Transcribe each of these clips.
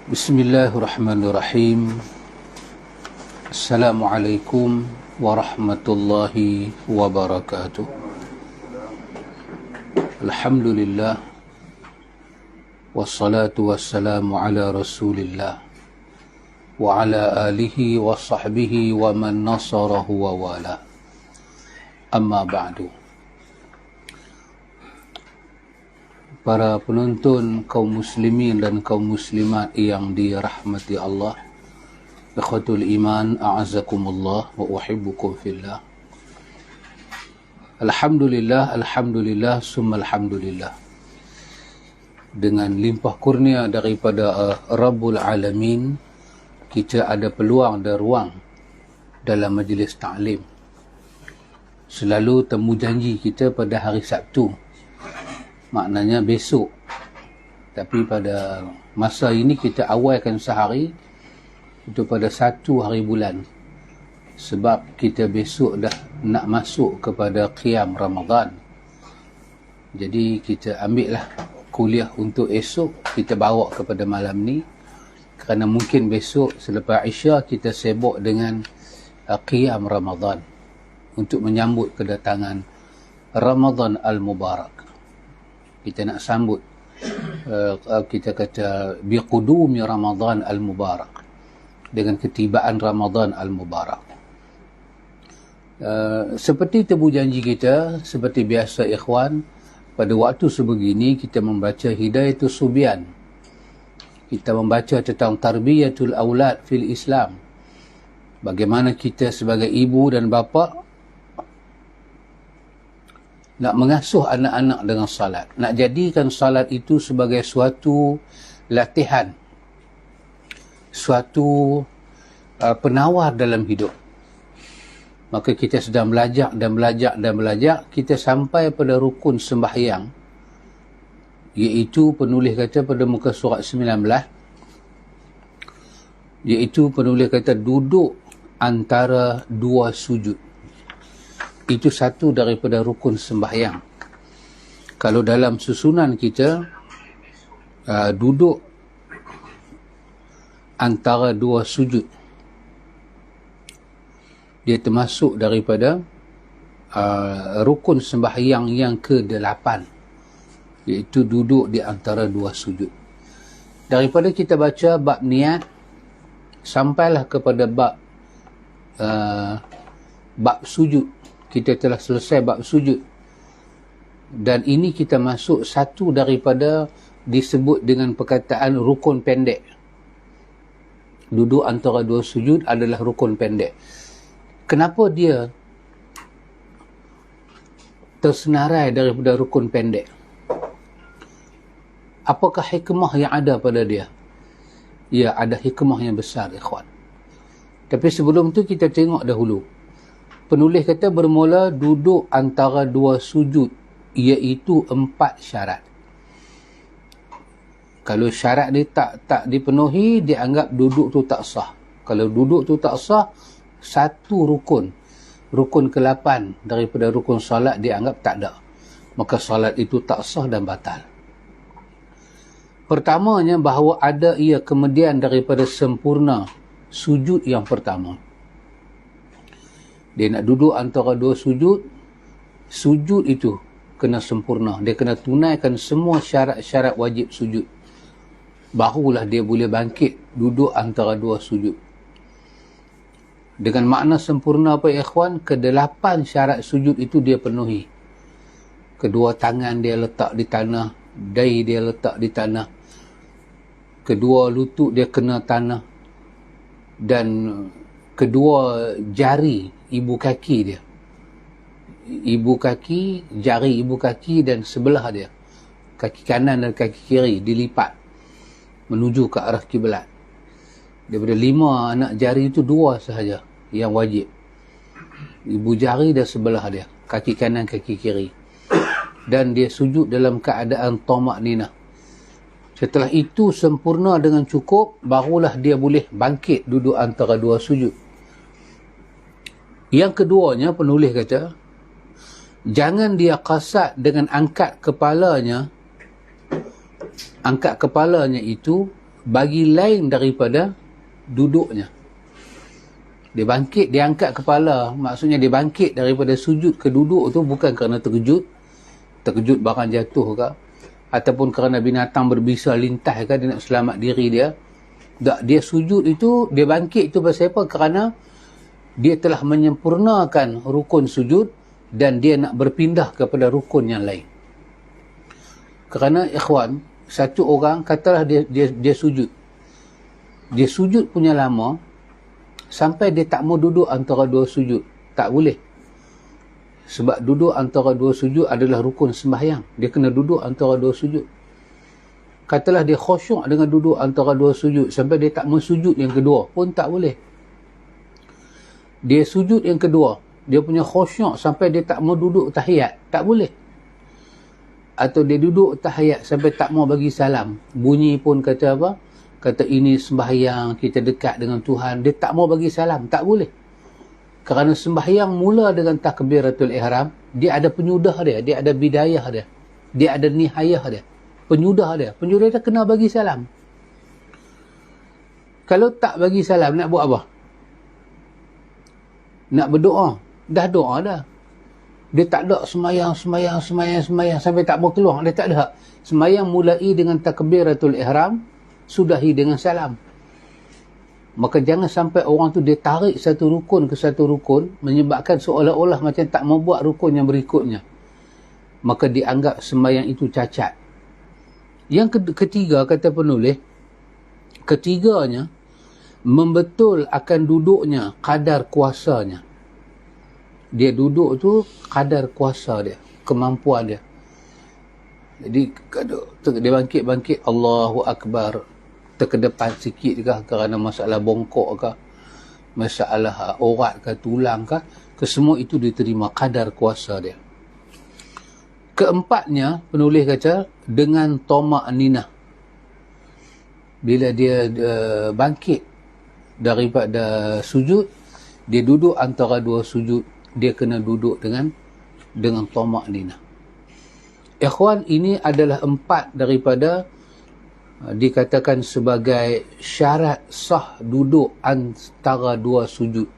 Bismillahirrahmanirrahim. Assalamualaikum warahmatullahi wabarakatuh. Alhamdulillah. Wassalatu wassalamu ala rasulillah wa ala alihi wa sahbihi wa man nasarahu wa wala. Amma ba'du. Para penonton kaum muslimin dan kaum muslimat yang dirahmati Allah, ikhwatul iman, a'azakumullah wa uhibbukum fillah. Alhamdulillah, alhamdulillah, summa alhamdulillah. Dengan limpah kurnia daripada Rabbul Alamin, kita ada peluang dan ruang dalam majlis ta'lim. Selalu temu janji kita pada hari Sabtu, maknanya besok. Tapi pada masa ini kita awalkan sehari, itu pada 1 hari bulan. Sebab kita besok dah nak masuk kepada qiyam Ramadan. Jadi kita ambillah kuliah untuk esok, kita bawa kepada malam ni. Kerana mungkin besok selepas Isya kita sibuk dengan qiyam Ramadan untuk menyambut kedatangan Ramadan Al-Mubarak. Kita nak sambut, kita kata biqudumi Ramadan Al-Mubarak, dengan ketibaan Ramadan Al-Mubarak. Seperti tebu janji kita, seperti biasa ikhwan, pada waktu sebegini kita membaca Hidayatul Subyan. Kita membaca tentang tarbiyatul aulad fil Islam. Bagaimana kita sebagai ibu dan bapa nak mengasuh anak-anak dengan salat. Nak jadikan salat itu sebagai suatu latihan, suatu penawar dalam hidup. Maka kita sedang belajar dan belajar dan belajar, kita sampai pada rukun sembahyang, iaitu penulis kata pada muka surat 19, iaitu penulis kata duduk antara 2 sujud. Itu satu daripada rukun sembahyang. Kalau dalam susunan kita, duduk antara 2 sujud, dia termasuk daripada rukun sembahyang yang ke-8, iaitu duduk di antara 2 sujud. Daripada kita baca bab niat, sampailah kepada bab sujud. Kita telah selesai bab sujud. Dan ini kita masuk satu daripada disebut dengan perkataan rukun pendek. Duduk antara 2 sujud adalah rukun pendek. Kenapa dia tersenarai daripada rukun pendek? Apakah hikmah yang ada pada dia? Ya, ada hikmah yang besar, ikhwan. Tapi sebelum tu kita tengok dahulu. Penulis kata bermula duduk antara 2 sujud, iaitu 4 syarat. Kalau syarat dia tak dipenuhi, dia anggap duduk tu tak sah. Kalau duduk tu tak sah, satu rukun ke-8 daripada rukun salat dia anggap tak ada. Maka salat itu tak sah dan batal. Pertamanya, bahawa ada ia kemudian daripada sempurna sujud yang pertama. Dia nak duduk antara 2 sujud, sujud itu kena sempurna. Dia kena tunaikan semua syarat-syarat wajib sujud. Barulah dia boleh bangkit duduk antara 2 sujud. Dengan makna sempurna apa ikhwan? Ke-8 syarat sujud itu dia penuhi. Kedua tangan dia letak di tanah, dahi dia letak di tanah, kedua lutut dia kena tanah, dan kedua jari ibu kaki dia, jari ibu kaki dan sebelah dia, kaki kanan dan kaki kiri dilipat menuju ke arah kiblat. Daripada 5 anak jari itu 2 sahaja yang wajib, ibu jari dan sebelah dia, kaki kanan kaki kiri. Dan dia sujud dalam keadaan tamak-ninah. Setelah itu sempurna dengan cukup, barulah dia boleh bangkit duduk antara 2 sujud. Yang keduanya, penulis kata, jangan dia qasad dengan angkat kepalanya angkat kepalanya itu bagi lain daripada duduknya. Dia bangkit, dia angkat kepala, maksudnya dia bangkit daripada sujud ke duduk tu bukan kerana terkejut barang jatuh ke, ataupun kerana binatang berbisa lintas ke, dia nak selamat diri dia. Tak, dia sujud itu, dia bangkit itu pasal apa? Kerana dia telah menyempurnakan rukun sujud dan dia nak berpindah kepada rukun yang lain. Kerana ikhwan, satu orang katalah dia sujud. Dia sujud punya lama sampai dia tak mau duduk antara dua sujud. Tak boleh. Sebab duduk antara dua sujud adalah rukun sembahyang. Dia kena duduk antara dua sujud. Katalah dia khusyuk dengan duduk antara dua sujud sampai dia tak mau sujud yang kedua pun tak boleh. Dia sujud yang kedua, dia punya khusyuk sampai dia tak mau duduk tahiyat, tak boleh. Atau dia duduk tahiyat sampai tak mau bagi salam, bunyi pun kata apa? Kata ini sembahyang, kita dekat dengan Tuhan, dia tak mau bagi salam, tak boleh. Kerana sembahyang mula dengan takbiratul ihram, dia ada penyudah dia, dia ada bidayah dia, dia ada nihayah dia, penyudah dia kena bagi salam. Kalau tak bagi salam, nak buat apa? Nak berdoa, dah doa dah. Dia tak ada semayang sampai tak mau keluar, dia tak ada. Semayang mulai dengan takbiratul ihram, sudahi dengan salam. Maka jangan sampai orang tu dia tarik satu rukun ke satu rukun, menyebabkan seolah-olah macam tak mau buat rukun yang berikutnya. Maka dianggap semayang itu cacat. Yang ketiga, kata penulis, ketiganya, membetul akan duduknya kadar kuasanya. Dia duduk tu kadar kuasa dia, kemampuan dia. Jadi dia bangkit Allahu Akbar, terkedepan sikit ke kerana masalah bongkok ke, masalah urat ke, tulang ke, kesemua itu diterima kadar kuasa dia. Keempatnya, penulis kata dengan toma'ninah. Bila dia bangkit daripada sujud, dia duduk antara dua sujud, dia kena duduk dengan toma'ninah. Ikhwan, ini adalah 4 daripada dikatakan sebagai syarat sah duduk antara dua sujud.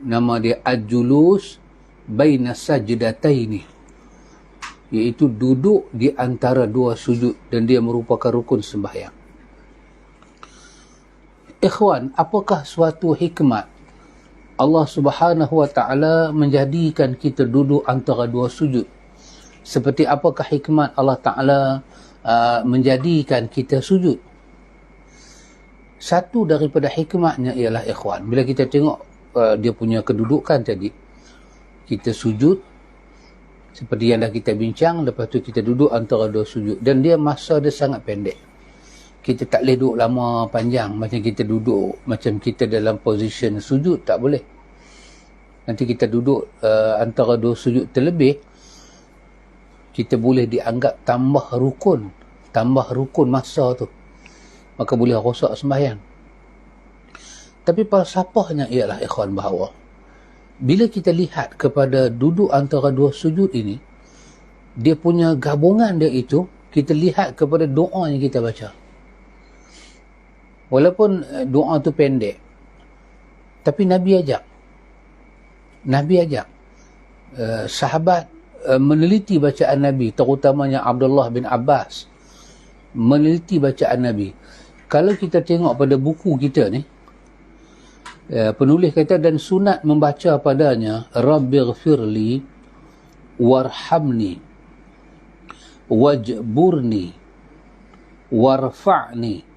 Nama dia al-julus baina sajdataini, iaitu duduk di antara dua sujud, dan dia merupakan rukun sembahyang. Ikhwan, apakah suatu hikmat Allah Subhanahu wa ta'ala menjadikan kita duduk antara dua sujud? Seperti apakah hikmat Allah Ta'ala menjadikan kita sujud? Satu daripada hikmatnya ialah, ikhwan, bila kita tengok dia punya kedudukan tadi, kita sujud seperti yang dah kita bincang, lepas tu kita duduk antara dua sujud, dan dia masa dia sangat pendek. Kita tak boleh duduk lama panjang macam kita duduk macam kita dalam position sujud, tak boleh. Nanti kita duduk antara dua sujud terlebih, kita boleh dianggap tambah rukun masa tu, maka boleh rosak sembahyang. Tapi falsafahnya ialah, ikhwan, bahawa bila kita lihat kepada duduk antara dua sujud ini, dia punya gabungan dia itu, kita lihat kepada doa yang kita baca. Walaupun doa tu pendek, tapi Nabi ajak sahabat meneliti bacaan Nabi, terutamanya Abdullah bin Abbas meneliti bacaan Nabi. Kalau kita tengok pada buku kita ni, penulis kata, dan sunat membaca padanya Rabbighfirli warhamni wajburni warfa'ni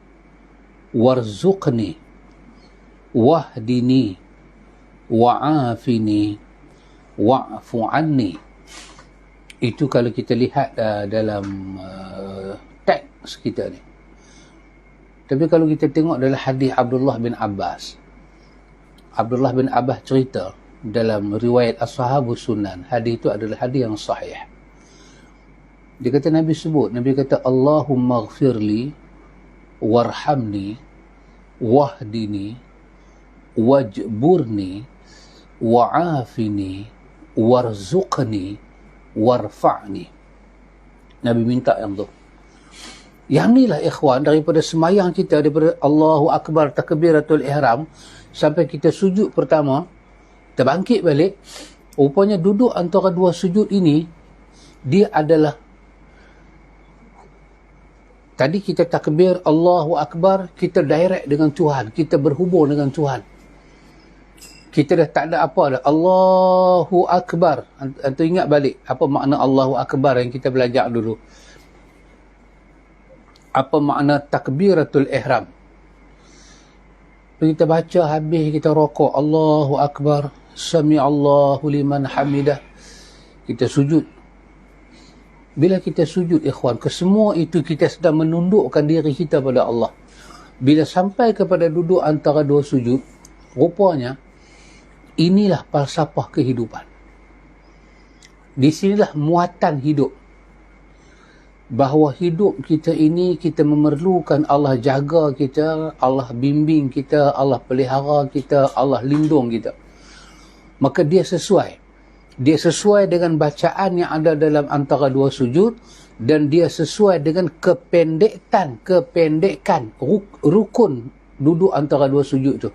warzuqni wahdini wa'afini wa'fu anni. Itu kalau kita lihat dalam teks kita ni. Tapi kalau kita tengok dalam hadis Abdullah bin Abbas cerita dalam riwayat Ashabus Sunan, hadis itu adalah hadis yang sahih. Dia kata, Nabi kata, Allahumma ghfirli warhamni wahdini wajburni wa'afini warzuqni warfa'ni. Nabi minta yang tu. Yang inilah ikhwan, daripada semayang kita, daripada Allahu Akbar takbiratul ihram sampai kita sujud pertama, terbangkit balik, rupanya duduk antara dua sujud ini, dia adalah, tadi kita takbir Allahu Akbar, kita direct dengan Tuhan, kita berhubung dengan Tuhan. Kita dah tak ada apa dah. Allahu Akbar. Antum ingat balik apa makna Allahu Akbar yang kita belajar dulu. Apa makna takbiratul ihram. Kita baca habis, kita rokok, Allahu Akbar, Sami'allahu liman hamidah. Kita sujud. Bila kita sujud, ikhwan, kesemua itu kita sedang menundukkan diri kita pada Allah. Bila sampai kepada duduk antara dua sujud, rupanya inilah falsafah kehidupan. Di sinilah muatan hidup. Bahawa hidup kita ini, kita memerlukan Allah jaga kita, Allah bimbing kita, Allah pelihara kita, Allah lindung kita. Maka dia sesuai. Dia sesuai dengan bacaan yang ada dalam antara dua sujud, dan dia sesuai dengan kependekan rukun duduk antara dua sujud tu.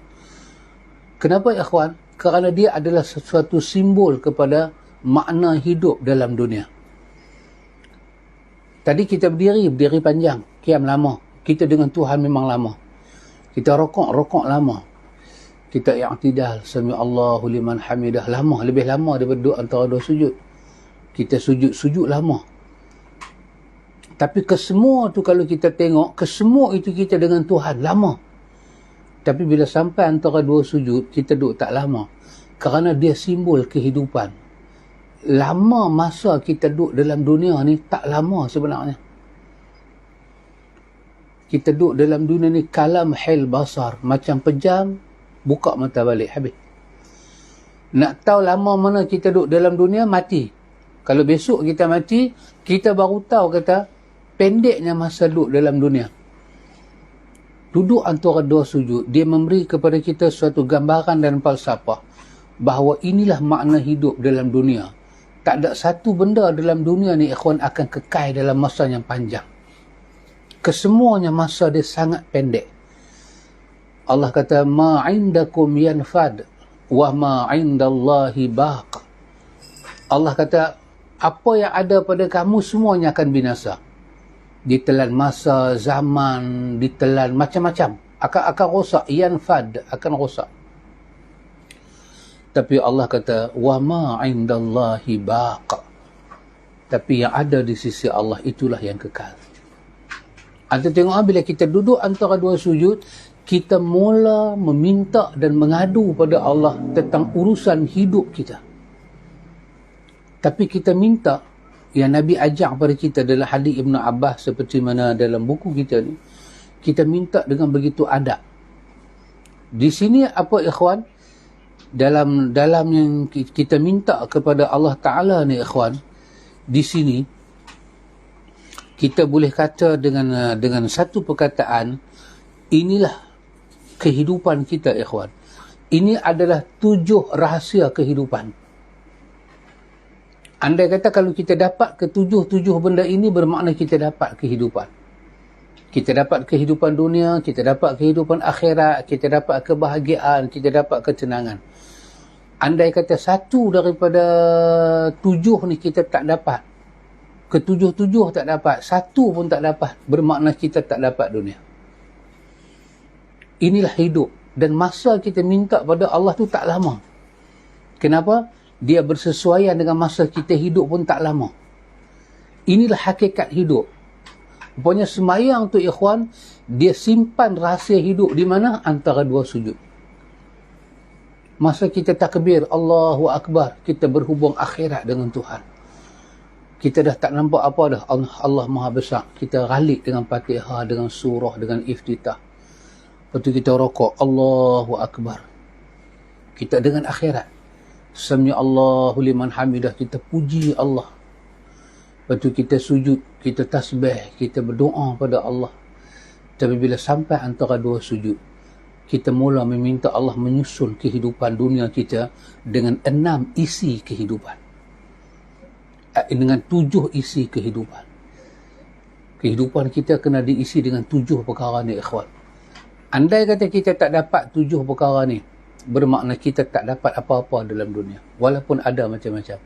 Kenapa ikhwan? Kerana dia adalah sesuatu simbol kepada makna hidup dalam dunia. Tadi kita berdiri panjang, kiam lama. Kita dengan Tuhan memang lama. Kita rokok lama. Kita i'tidal, Sami'allahu liman hamidah, lama, lebih lama daripada duduk antara dua sujud. Kita sujud lama. Tapi kesemua tu kalau kita tengok, kesemua itu kita dengan Tuhan lama. Tapi bila sampai antara dua sujud, kita duduk tak lama. Kerana dia simbol kehidupan. Lama masa kita duduk dalam dunia ni tak lama sebenarnya. Kita duduk dalam dunia ni kalam hil basar. Macam pejam, buka mata balik, habis. Nak tahu lama mana kita duduk dalam dunia, mati. Kalau besok kita mati, kita baru tahu kata pendeknya masa duduk dalam dunia. Duduk antara dua sujud, dia memberi kepada kita suatu gambaran dan falsafah bahawa inilah makna hidup dalam dunia. Tak ada satu benda dalam dunia ni ikhwan akan kekal dalam masa yang panjang. Kesemuanya masa dia sangat pendek. Allah kata, ma indakum yanfad wa ma indallahi baq. Allah kata, apa yang ada pada kamu semuanya akan binasa. Ditelan masa, zaman, ditelan macam-macam. Akan rosak, yanfad, akan rosak. Tapi Allah kata, wa ma indallahi baq. Tapi yang ada di sisi Allah itulah yang kekal. Anda tengok bila kita duduk antara dua sujud, kita mula meminta dan mengadu pada Allah tentang urusan hidup kita. Tapi kita minta, yang Nabi ajar pada kita dalam hadis Ibn Abbas seperti mana dalam buku kita ni, kita minta dengan begitu adab. Di sini apa ikhwan? Dalam yang kita minta kepada Allah Ta'ala ni ikhwan, di sini kita boleh kata dengan satu perkataan, inilah kehidupan kita ikhwan. Ini adalah 7 rahsia kehidupan. Andai kata kalau kita dapat ke-7 benda ini, bermakna kita dapat kehidupan. Kita dapat kehidupan dunia, kita dapat kehidupan akhirat, kita dapat kebahagiaan, kita dapat ketenangan. Andai kata satu daripada 7 ni kita tak dapat, ke-7 tak dapat, satu pun tak dapat, bermakna kita tak dapat dunia. Inilah hidup. Dan masa kita minta pada Allah tu tak lama. Kenapa? Dia bersesuaian dengan masa kita hidup pun tak lama. Inilah hakikat hidup. Rupanya semayang tu ikhwan, dia simpan rahsia hidup di mana? Antara dua sujud. Masa kita takbir Allahu Akbar, kita berhubung akhirat dengan Tuhan. Kita dah tak nampak apa dah. Allah Maha Besar. Kita ralik dengan Fatihah, dengan surah, dengan iftitah. Lepas tu kita rokok Allahu Akbar. Kita dengan akhirat. Sami'allahu liman hamidah, kita puji Allah. Lepas tu kita sujud, kita tasbih, kita berdoa pada Allah. Tapi bila sampai antara dua sujud, kita mula meminta Allah menyusun kehidupan dunia kita dengan 6 isi kehidupan. Dengan 7 isi kehidupan. Kehidupan kita kena diisi dengan 7 perkara ni, ikhwan. Andai kata kita tak dapat 7 perkara ni, bermakna kita tak dapat apa-apa dalam dunia. Walaupun ada macam-macam.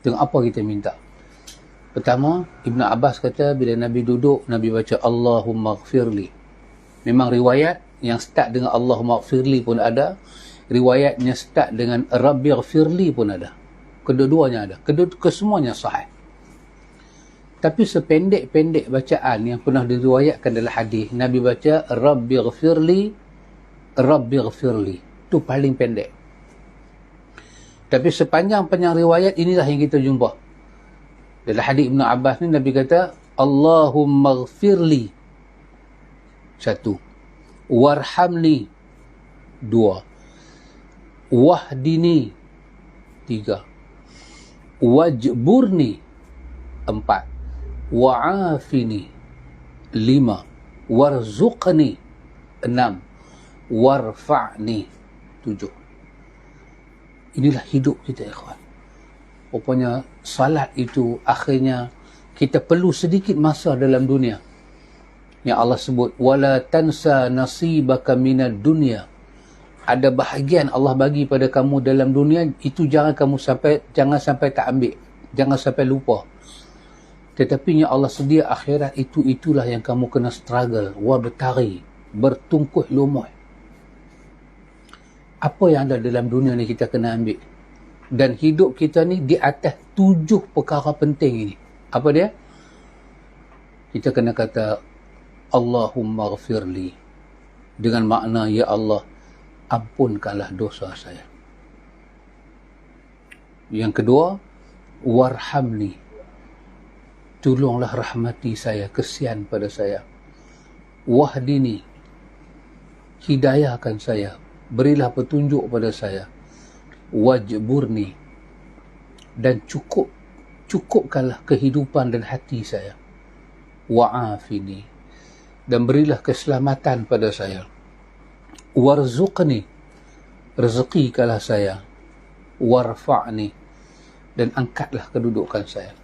Dengan apa kita minta? Pertama, Ibn Abbas kata bila Nabi duduk, Nabi baca Allahumma gfirli. Memang riwayat yang start dengan Allahumma gfirli pun ada. Riwayat yang start dengan Rabbi gfirli pun ada. Kedua-duanya ada. Kesemuanya sahih. Tapi sependek-pendek bacaan yang pernah diriwayatkan dalam hadis, Nabi baca Rabbi gfirli, Rabbi gfirli. Itu paling pendek. Tapi sepanjang-panjang riwayat inilah yang kita jumpa. Dalam hadis Ibn Abbas ni Nabi kata Allahumma gfirli. 1. Warhamni. 2. Wahdini. 3. Wajburni. 4. Wa'afini. 5. Warzuqni. 6. Warfa'ni. 7. Inilah hidup kita, ikhwan. Rupanya salat itu akhirnya kita perlu sedikit masa dalam dunia. Yang Allah sebut wala tansa nasibaka minad dunya. Ada bahagian Allah bagi pada kamu dalam dunia, itu jangan sampai tak ambil. Jangan sampai lupa. Tetapi yang Allah sedia akhirat itulah yang kamu kena struggle, wabtaghi, bertungkuh lumuh. Apa yang ada dalam dunia ni kita kena ambil. Dan hidup kita ni di atas 7 perkara penting ini. Apa dia? Kita kena kata Allahumma gfirli. Dengan makna, ya Allah, ampunkanlah dosa saya. Yang kedua, warhamni. Tolonglah rahmati saya, kesian pada saya. Wahdini. Hidayahkan saya. Berilah petunjuk pada saya. Wajburni. Dan cukupkanlah kehidupan dan hati saya. Wa'afini. Dan berilah keselamatan pada saya. Warzuqni. Rezekikanlah saya. Warfa'ni. Dan angkatlah kedudukan saya.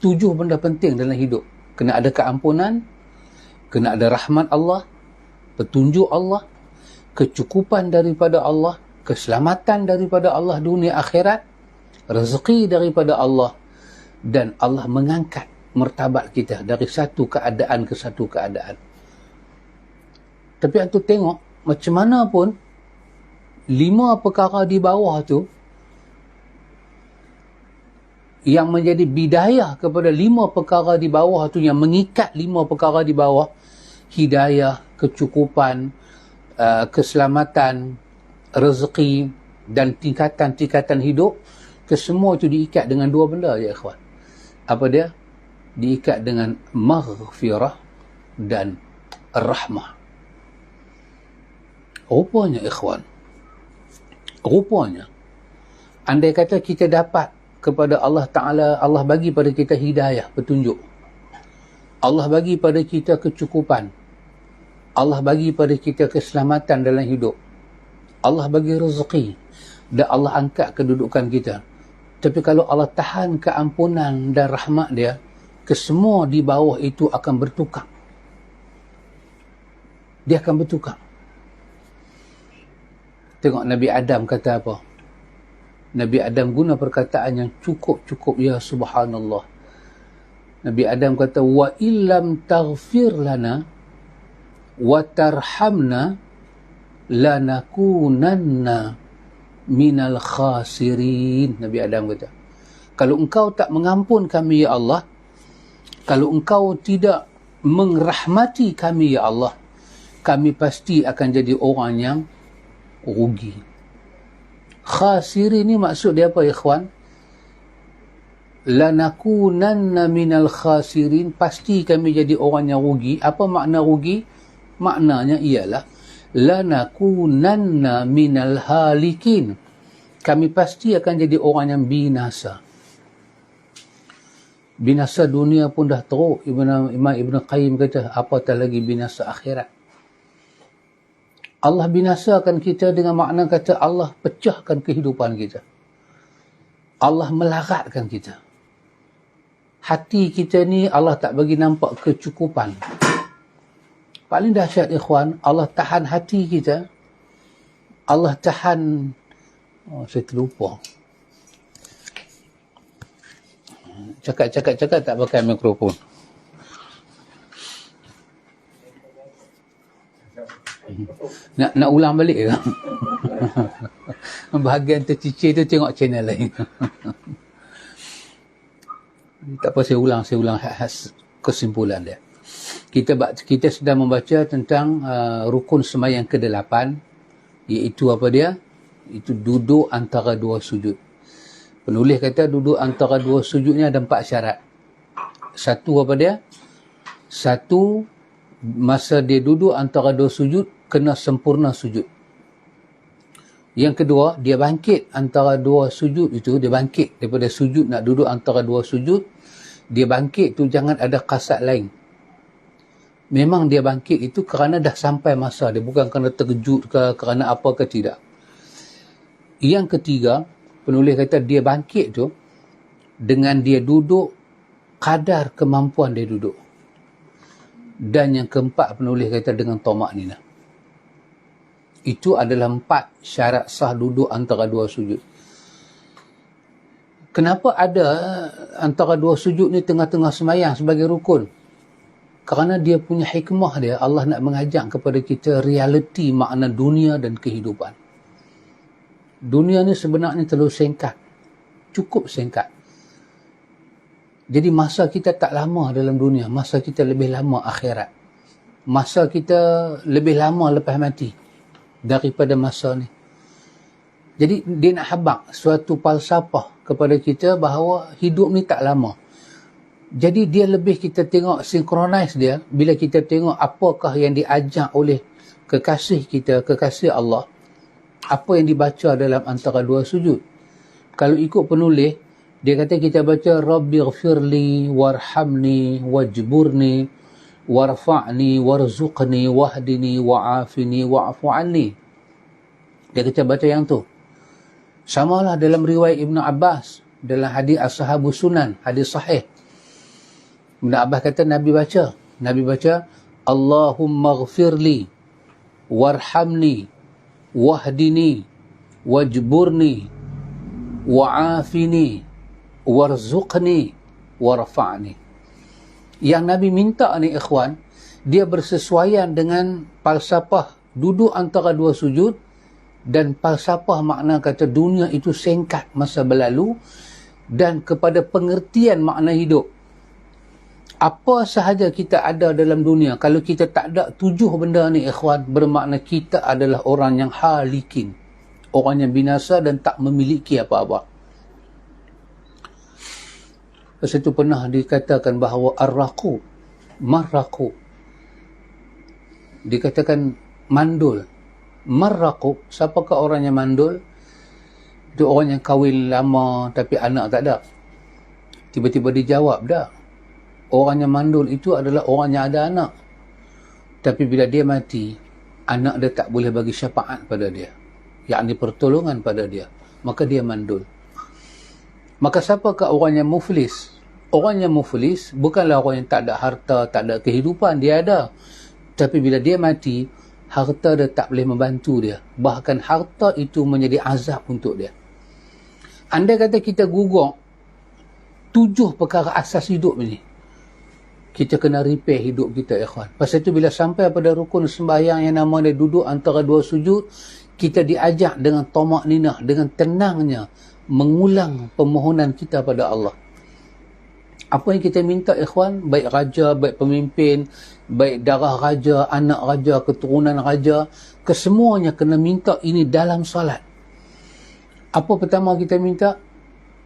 7 benda penting dalam hidup. Kena ada keampunan, kena ada rahmat Allah, petunjuk Allah, kecukupan daripada Allah, keselamatan daripada Allah dunia akhirat, rezeki daripada Allah, dan Allah mengangkat martabat kita dari satu keadaan ke satu keadaan. Tapi antum tengok, macam mana pun 5 perkara di bawah tu yang menjadi bidayah kepada 5 perkara di bawah tu, yang mengikat 5 perkara di bawah, hidayah, kecukupan, keselamatan, rezeki dan tingkatan-tingkatan hidup, kesemua itu diikat dengan 2 benda ya ikhwan. Apa dia? Diikat dengan maghfirah dan rahmah. Rupanya ikhwan, andai kata kita dapat kepada Allah Ta'ala, Allah bagi pada kita hidayah, petunjuk. Allah bagi pada kita kecukupan. Allah bagi pada kita keselamatan dalam hidup. Allah bagi rezeki. Dan Allah angkat kedudukan kita. Tapi kalau Allah tahan keampunan dan rahmat dia, kesemua di bawah itu akan bertukar. Dia akan bertukar. Tengok Nabi Adam kata apa? Nabi Adam guna perkataan yang cukup-cukup, ya subhanallah. Nabi Adam kata, wa illam taghfir lana wa tarhamna lanakunanna minal khasirin. Nabi Adam kata, kalau engkau tak mengampun kami ya Allah, kalau engkau tidak mengrahmati kami ya Allah, kami pasti akan jadi orang yang rugi. Khasirin ni maksud dia apa ikhwan? Lanakunanna minal khasirin, pasti kami jadi orang yang rugi. Apa makna rugi? Maknanya ialah lanakunanna minal halikin, kami pasti akan jadi orang yang binasa. Binasa dunia pun dah teruk. Imam Ibn Qayyim kata, apatah lagi binasa akhirat. Allah binasakan kita dengan makna kata Allah pecahkan kehidupan kita. Allah melaratkan kita. hati kita ni Allah tak bagi nampak kecukupan. Paling dahsyat ikhwan, Allah tahan hati kita. Allah tahan, saya terlupa. Cakap tak pakai mikrofon. Nak ulang balik ke? Bahagian tercicir tu tengok channel lain. Tak apa, saya ulang kesimpulan dia. Kita sedang membaca tentang rukun sembahyang ke-8, iaitu apa dia? Itu duduk antara dua sujud. Penulis kata duduk antara dua sujud ni ada 4 syarat. Satu apa dia? Satu, masa dia duduk antara dua sujud, kena sempurna sujud. Yang kedua, dia bangkit antara dua sujud itu, dia bangkit daripada sujud nak duduk antara dua sujud, dia bangkit tu jangan ada kasat lain. Memang dia bangkit itu kerana dah sampai masa dia, bukan kerana terkejut ke, kerana apa ke, tidak. Yang ketiga, penulis kata dia bangkit tu dengan dia duduk kadar kemampuan dia duduk. Dan yang keempat, penulis kata dengan tamak-ninah. Itu adalah 4 syarat sah duduk antara dua sujud. Kenapa ada antara dua sujud ni tengah-tengah sembahyang sebagai rukun? Kerana dia punya hikmah dia, Allah nak mengajak kepada kita realiti makna dunia dan kehidupan. Dunia ni sebenarnya terlalu singkat. Cukup singkat. Jadi masa kita tak lama dalam dunia, masa kita lebih lama akhirat. Masa kita lebih lama lepas mati daripada masa ni. Jadi dia nak habaq suatu falsafah kepada kita bahawa hidup ni tak lama. Jadi dia lebih kita tengok synchronize dia bila kita tengok apakah yang diajak oleh kekasih kita, kekasih Allah. Apa yang dibaca dalam antara dua sujud. Kalau ikut penulis, dia kata kita baca Rabbighfirli warhamni wajburni warfa'ni warzuqni wahdini wa'afini wa'fu anni. Dia kata baca yang tu. Samalah dalam riwayat Ibn Abbas, dalam hadis Ashabus Sunan, hadis sahih. Ibn Abbas kata Nabi baca Allahumma ghfirli warhamni wahdini wajburni wa'afini warzuqni warfa'ni. Yang Nabi minta ni ikhwan, dia bersesuaian dengan falsafah duduk antara dua sujud dan falsafah makna kata dunia itu singkat masa berlalu dan kepada pengertian makna hidup. Apa sahaja kita ada dalam dunia, kalau kita tak ada 7 benda ni ikhwan, bermakna kita adalah orang yang halikin, orang yang binasa dan tak memiliki apa-apa. Lepas itu pernah dikatakan bahawa ar-raqu, mar-raqu, dikatakan mandul. Mar-raqu, siapakah orang yang mandul? Itu orang yang kahwin lama tapi anak tak ada. Tiba-tiba dijawab dah. Orang yang mandul itu adalah orang yang ada anak. Tapi bila dia mati, anak dia tak boleh bagi syafaat pada dia. Yakni pertolongan pada dia. Maka dia mandul. Maka siapakah orang yang muflis? Orang yang muflis bukanlah orang yang tak ada harta, tak ada kehidupan. Dia ada. Tapi bila dia mati, harta dia tak boleh membantu dia. Bahkan harta itu menjadi azab untuk dia. Andai kata kita gugur 7 perkara asas hidup ini, kita kena repair hidup kita, ikhwan. Pasal itu bila sampai pada rukun sembahyang yang nama dia duduk antara dua sujud, kita diajak dengan tamak-ninah, dengan tenangnya mengulang permohonan kita pada Allah. Apa yang kita minta, ikhwan, baik raja, baik pemimpin, baik darah raja, anak raja, keturunan raja, kesemuanya kena minta ini dalam salat. Apa pertama kita minta?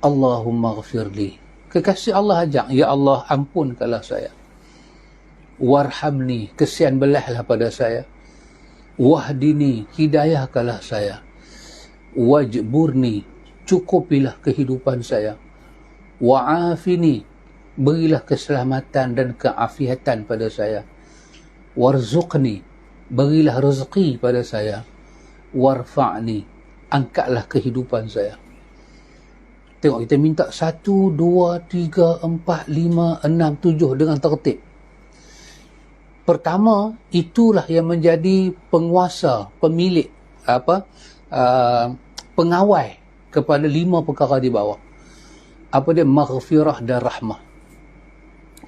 Allahumma ghafirli. Kekasih Allah ajak, ya Allah ampunkanlah saya. Warhamni, kesian belahlah pada saya. Wahdini, hidayahkanlah saya. Wajburni, cukupilah kehidupan saya. Wa'afini, berilah keselamatan dan keafiatan pada saya. Warzuqni, berilah rezeki pada saya. Warfa'ni, angkatlah kehidupan saya. Tengok, kita minta 1, 2, 3, 4, 5, 6, 7 dengan tertib. Pertama, itulah yang menjadi penguasa, pemilik, pengawal kepada 5 perkara di bawah. Apa dia? Maghfirah dan rahmah.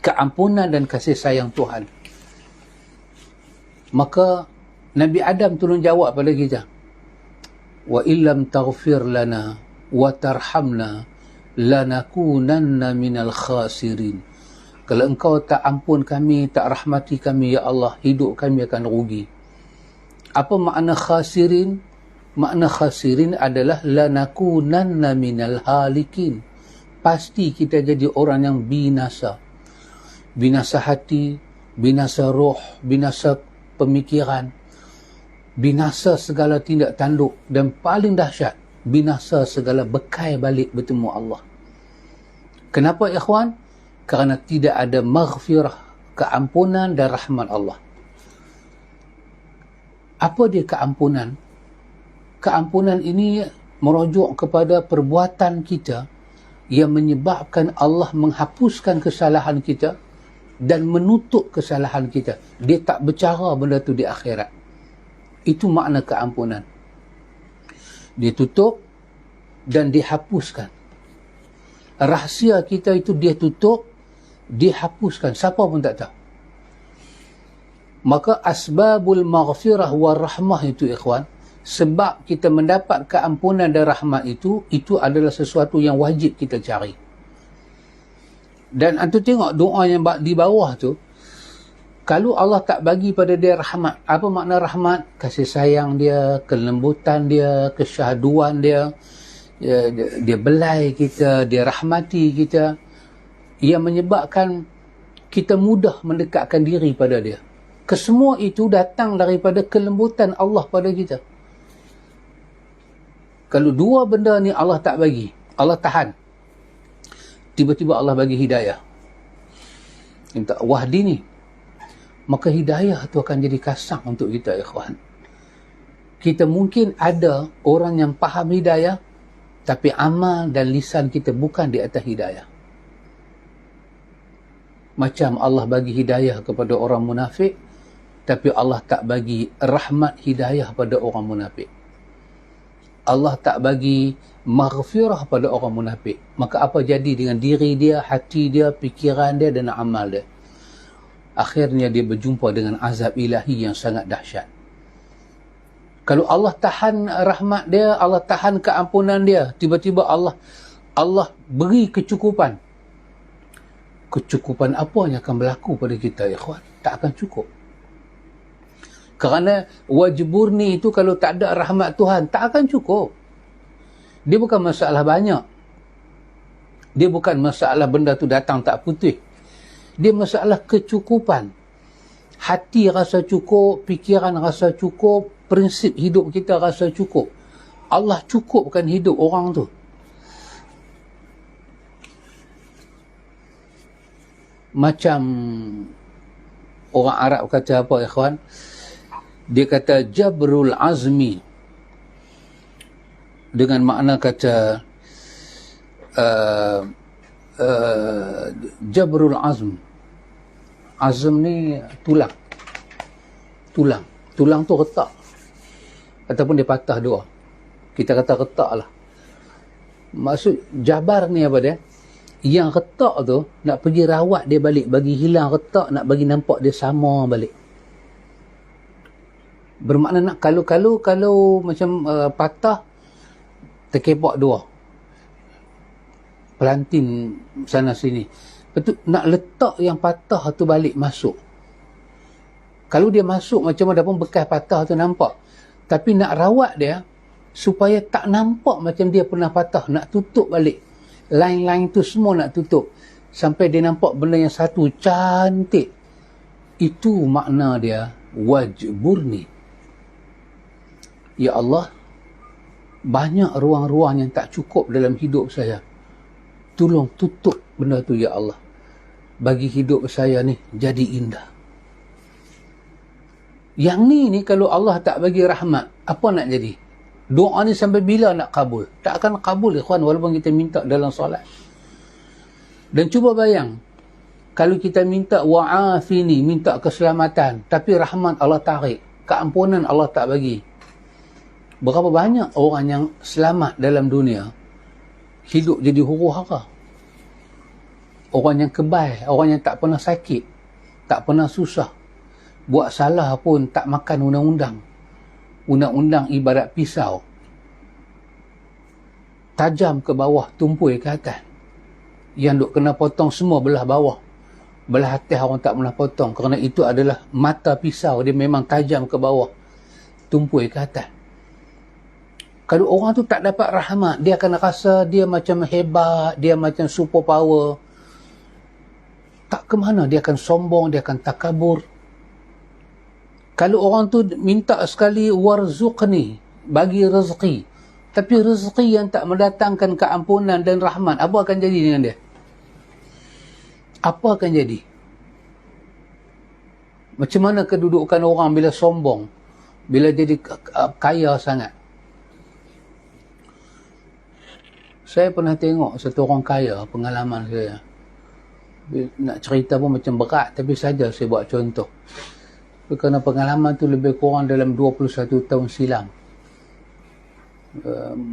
Keampunan dan kasih sayang Tuhan. Maka Nabi Adam tolong jawab pada kita. Wa illam taghfir lana wa tarhamna lanakunanna minal khasirin. Kalau engkau tak ampun kami, tak rahmati kami, ya Allah, hidup kami akan rugi. Apa makna khasirin? Makna khasirin adalah lanakunanna minal halikin. Pasti kita jadi orang yang binasa. Binasa hati, binasa roh, binasa pemikiran, binasa segala tindak tanduk, dan paling dahsyat, binasa segala bekai balik bertemu Allah. Kenapa ikhwan? Kerana tidak ada maghfirah, keampunan dan rahmat Allah. Apa dia keampunan? Keampunan ini merujuk kepada perbuatan kita yang menyebabkan Allah menghapuskan kesalahan kita dan menutup kesalahan kita. Dia tak bercara benda tu di akhirat. Itu makna keampunan. Dia tutup dan dihapuskan. Rahsia kita itu dia tutup, dihapuskan. Siapa pun tak tahu. Maka asbabul maghfirah war rahmah itu ikhwan, sebab kita mendapat keampunan dan rahmat itu adalah sesuatu yang wajib kita cari. Dan antu tengok doa yang di bawah tu, kalau Allah tak bagi pada dia rahmat, apa makna rahmat? Kasih sayang dia, kelembutan dia, kesyahduan dia, dia belai kita, dia rahmati kita, yang menyebabkan kita mudah mendekatkan diri pada dia. Kesemua itu datang daripada kelembutan Allah pada kita. Kalau dua benda ni Allah tak bagi, Allah tahan, tiba-tiba Allah bagi hidayah, minta wahdini, maka hidayah tu akan jadi kasar untuk kita ikhwan. Kita mungkin ada orang yang faham hidayah, tapi amal dan lisan kita bukan di atas hidayah. Macam Allah bagi hidayah kepada orang munafik, tapi Allah tak bagi rahmat hidayah pada orang munafik. Allah tak bagi maghfirah pada orang munafik. Maka apa jadi dengan diri dia, hati dia, fikiran dia dan amal dia? Akhirnya dia berjumpa dengan azab ilahi yang sangat dahsyat. Kalau Allah tahan rahmat dia, Allah tahan keampunan dia, tiba-tiba Allah beri kecukupan. Kecukupan apa yang akan berlaku pada kita ikhwan? Tak akan cukup. Kerana wajburni itu kalau tak ada rahmat Tuhan, tak akan cukup. Dia bukan masalah banyak. Dia bukan masalah benda tu datang tak putih. Dia masalah kecukupan. Hati rasa cukup, fikiran rasa cukup, prinsip hidup kita rasa cukup. Allah cukupkan hidup orang tu. Macam orang Arab kata apa ikhwan? Dia kata jabrul azmi, dengan makna kata jabrul azm. Azm ni tulang. Tulang tu retak, ataupun dia patah dua. Kita kata retak lah. Maksud jabar ni apa dia? Yang retak tu nak pergi rawat dia balik, bagi hilang retak, nak bagi nampak dia sama balik. Bermakna nak kalau macam patah, terkepak dua, pelantin sana sini. Betul, nak letak yang patah tu balik masuk. Kalau dia masuk macam mana pun bekas patah tu nampak. Tapi nak rawat dia supaya tak nampak macam dia pernah patah, nak tutup balik. Line-line tu semua nak tutup sampai dia nampak benda yang satu cantik. Itu makna dia wajburni. Ya Allah, banyak ruang-ruang yang tak cukup dalam hidup saya. Tolong tutup benda tu ya Allah. Bagi hidup saya ni jadi indah. Yang ni kalau Allah tak bagi rahmat, apa nak jadi? Doa ni sampai bila nak kabul? Tak akan kabul ikhwan walaupun kita minta dalam solat. Dan cuba bayang, kalau kita minta wa'afini, minta keselamatan, tapi rahmat Allah tarik, keampunan Allah tak bagi. Berapa banyak orang yang selamat dalam dunia hidup jadi huru-hara. Orang yang kebal, orang yang tak pernah sakit, tak pernah susah, buat salah pun tak makan undang-undang. Undang-undang ibarat pisau, tajam ke bawah, tumpul ke atas. Yang duk kena potong semua belah bawah, belah atas orang tak pernah potong, kerana itu adalah mata pisau, dia memang tajam ke bawah, tumpul ke atas. Kalau orang tu tak dapat rahmat, dia akan rasa dia macam hebat, dia macam super power. Tak ke mana, dia akan sombong, dia akan takabur. Kalau orang tu minta sekali warzuqni, bagi rezeki, tapi rezeki yang tak mendatangkan keampunan dan rahmat, apa akan jadi dengan dia? Apa akan jadi? Macam mana kedudukan orang bila sombong, bila jadi kaya sangat? Saya pernah tengok satu orang kaya, pengalaman saya. Nak cerita pun macam berat, tapi saja saya buat contoh. Kerana pengalaman tu lebih kurang dalam 21 tahun silam.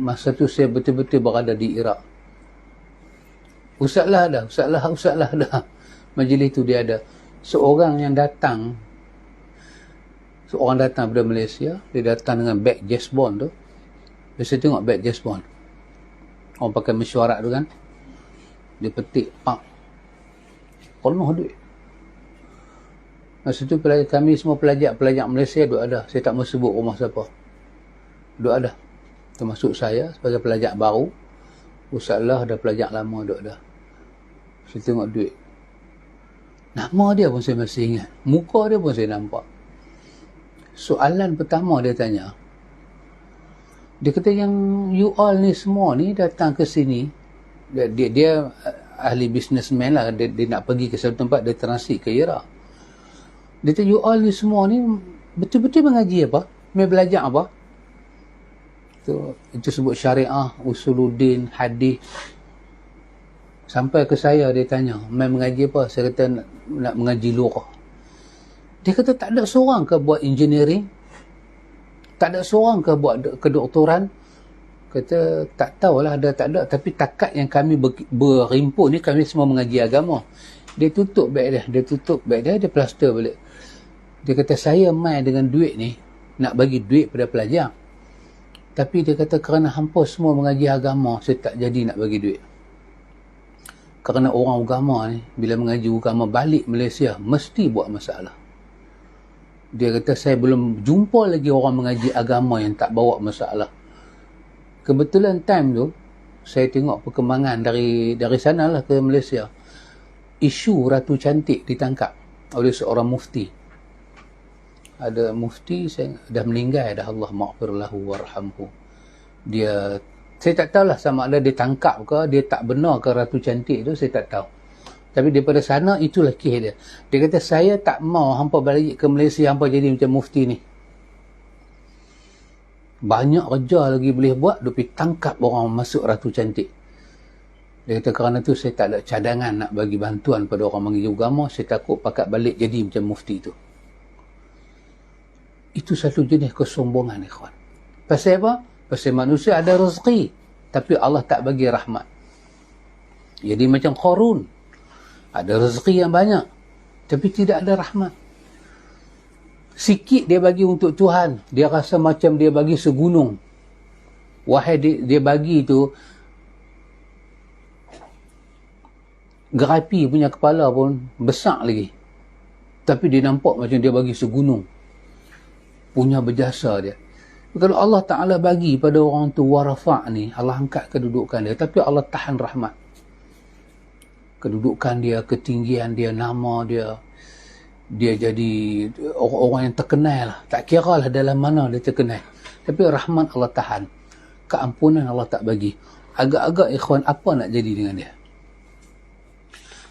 Masa tu saya betul-betul berada di Iraq. Usahlah dah. Majlis tu dia ada. Seorang datang daripada Malaysia. Dia datang dengan beg James Bond tu. Biasa tengok beg James Bond. Orang pakai mesyuarat tu kan. Dia petik, penuh duit. Masa tu kami semua pelajar Malaysia duk ada. Saya tak mahu sebut rumah siapa. Duk ada. Termasuk saya sebagai pelajar baru. Ustazlah ada pelajar lama duk ada. Saya tengok duit. Nama dia pun saya masih ingat. Muka dia pun saya nampak. Soalan pertama dia tanya. Dia kata yang you all ni semua ni datang ke sini. Dia ahli businessman lah. Dia nak pergi ke satu tempat, dia transit ke Iraq. Dia kata you all ni semua ni betul-betul mengaji apa? Belajar apa? Itu sebut syariah, usuluddin, hadis. Sampai ke saya dia tanya, mengaji apa? Saya kata nak mengaji lughah. Dia kata tak ada seorang ke buat engineering? Tak ada seorang ke buat kedoktoran? Kata tak tahulah ada tak ada, tapi takat yang kami berhimpun ni kami semua mengaji agama. Dia tutup beg dia, dia plaster balik. Dia kata saya main dengan duit ni, nak bagi duit pada pelajar. Tapi dia kata kerana hampa semua mengaji agama, saya tak jadi nak bagi duit. Kerana orang agama ni, bila mengaji agama balik Malaysia, mesti buat masalah. Dia kata saya belum jumpa lagi orang mengaji agama yang tak bawa masalah. Kebetulan time tu, saya tengok perkembangan dari sanalah ke Malaysia. Isu Ratu Cantik ditangkap oleh seorang mufti. Ada mufti dah meninggal dah, Allah maghfirlahu warhamhu. Saya tak tahulah sama ada dia tangkap ke, dia tak benar ke Ratu Cantik tu, saya tak tahu. Tapi daripada sana itulah kes dia. Dia kata saya tak mau hampa balik ke Malaysia, hampa jadi macam mufti ni. Banyak kerja lagi boleh buat, dia pergi tangkap orang masuk Ratu Cantik. Dia kata kerana tu saya tak ada cadangan nak bagi bantuan pada orang mengaji agama, saya takut pakat balik jadi macam mufti tu. Itu satu jenis kesombongan, ikhwan. Pasal apa? Pasal manusia ada rezeki, tapi Allah tak bagi rahmat. Jadi macam Qarun, ada rezeki yang banyak, tapi tidak ada rahmat. Sikit dia bagi untuk Tuhan, dia rasa macam dia bagi segunung. Wahai dia bagi tu, gerapi punya kepala pun besar lagi, tapi dia nampak macam dia bagi segunung. Punya berjasa dia. Kalau Allah Ta'ala bagi pada orang tu warafa' ni, Allah angkat kedudukan dia, tapi Allah tahan rahmat. Kedudukan dia, ketinggian dia, nama dia jadi orang yang terkenal lah. Tak kira lah dalam mana dia terkenal, tapi rahmat Allah tahan, keampunan Allah tak bagi. Agak-agak ikhwan, apa nak jadi dengan dia?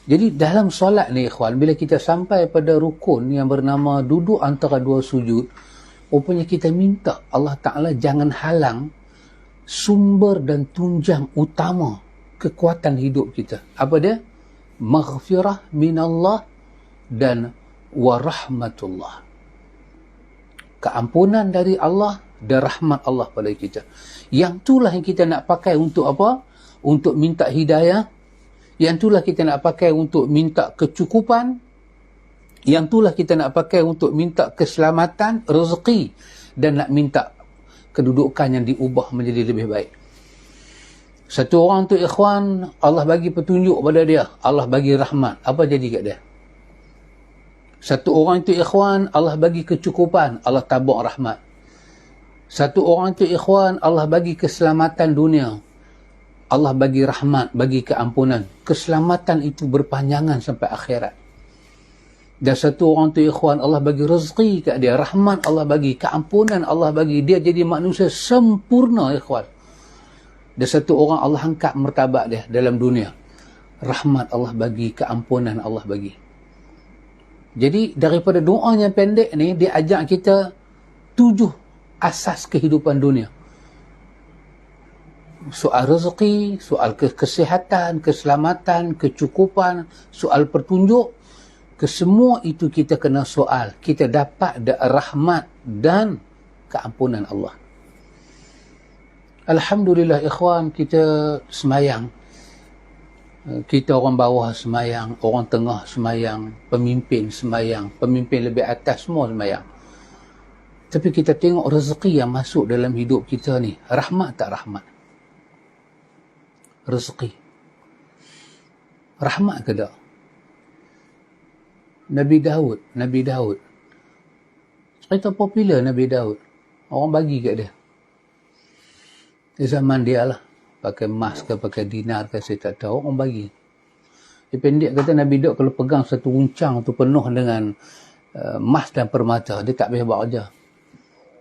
Jadi dalam solat ni ikhwan, bila kita sampai pada rukun yang bernama duduk antara dua sujud, rupanya kita minta Allah Ta'ala jangan halang sumber dan tunjang utama kekuatan hidup kita. Apa dia? Maghfirah minallah dan warahmatullah. Keampunan dari Allah dan rahmat Allah pada kita. Yang itulah yang kita nak pakai untuk apa? Untuk minta hidayah. Yang itulah kita nak pakai untuk minta kecukupan. Yang itulah kita nak pakai untuk minta keselamatan, rezeki, dan nak minta kedudukan yang diubah menjadi lebih baik. Satu orang tu ikhwan, Allah bagi petunjuk pada dia, Allah bagi rahmat. Apa jadi kat dia? Satu orang tu ikhwan, Allah bagi kecukupan, Allah tabur rahmat. Satu orang tu ikhwan, Allah bagi keselamatan dunia, Allah bagi rahmat, bagi keampunan. Keselamatan itu berpanjangan sampai akhirat. Dan satu orang tu ikhwan, Allah bagi rezeki kat dia, rahmat Allah bagi, keampunan Allah bagi, dia jadi manusia sempurna ikhwan. Dan satu orang Allah angkat martabat dia dalam dunia, rahmat Allah bagi, keampunan Allah bagi. Jadi daripada doa yang pendek ni, dia ajak kita 7 asas kehidupan dunia. Soal rezeki, soal kesihatan, keselamatan, kecukupan, soal petunjuk, kesemua itu kita kena soal. Kita dapat rahmat dan keampunan Allah. Alhamdulillah ikhwan, kita semayang. Kita orang bawah semayang, orang tengah semayang, pemimpin semayang, pemimpin lebih atas semua semayang. Tapi kita tengok rezeki yang masuk dalam hidup kita ni, rahmat tak rahmat? Rezeki. Rahmat ke tak? Nabi Daud. Cerita popular Nabi Daud. Orang bagi kat dia. Di zaman dia lah. Pakai emas ke, pakai dinar ke, saya tak tahu. Orang bagi. Dia pendek kata Nabi Daud kalau pegang satu uncang tu penuh dengan emas dan permata, dia tak boleh buat kerja.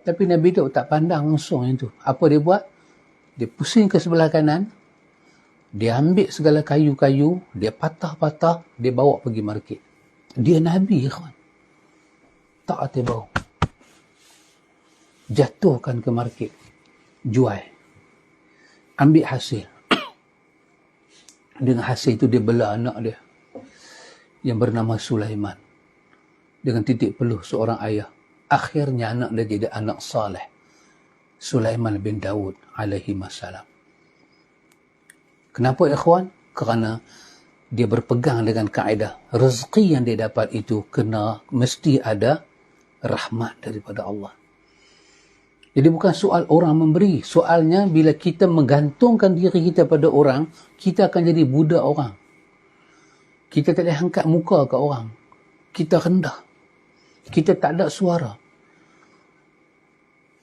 Tapi Nabi Daud tak pandang langsung yang tu. Apa dia buat? Dia pusing ke sebelah kanan. Dia ambil segala kayu-kayu. Dia patah-patah. Dia bawa pergi market. Dia Nabi, kawan. Tak hati bau. Jatuhkan ke market. Jual. Ambil hasil. Dengan hasil itu dia bela anak dia. Yang bernama Sulaiman. Dengan titik peluh seorang ayah. Akhirnya anak dia jadi anak saleh. Sulaiman bin Daud alaihi wassalam. Kenapa ikhwan? Kerana dia berpegang dengan kaedah rezeki yang dia dapat itu kena mesti ada rahmat daripada Allah. Jadi bukan soal orang memberi, soalnya bila kita menggantungkan diri kita pada orang, kita akan jadi budak orang. Kita tak boleh angkat muka ke orang. Kita rendah. Kita tak ada suara.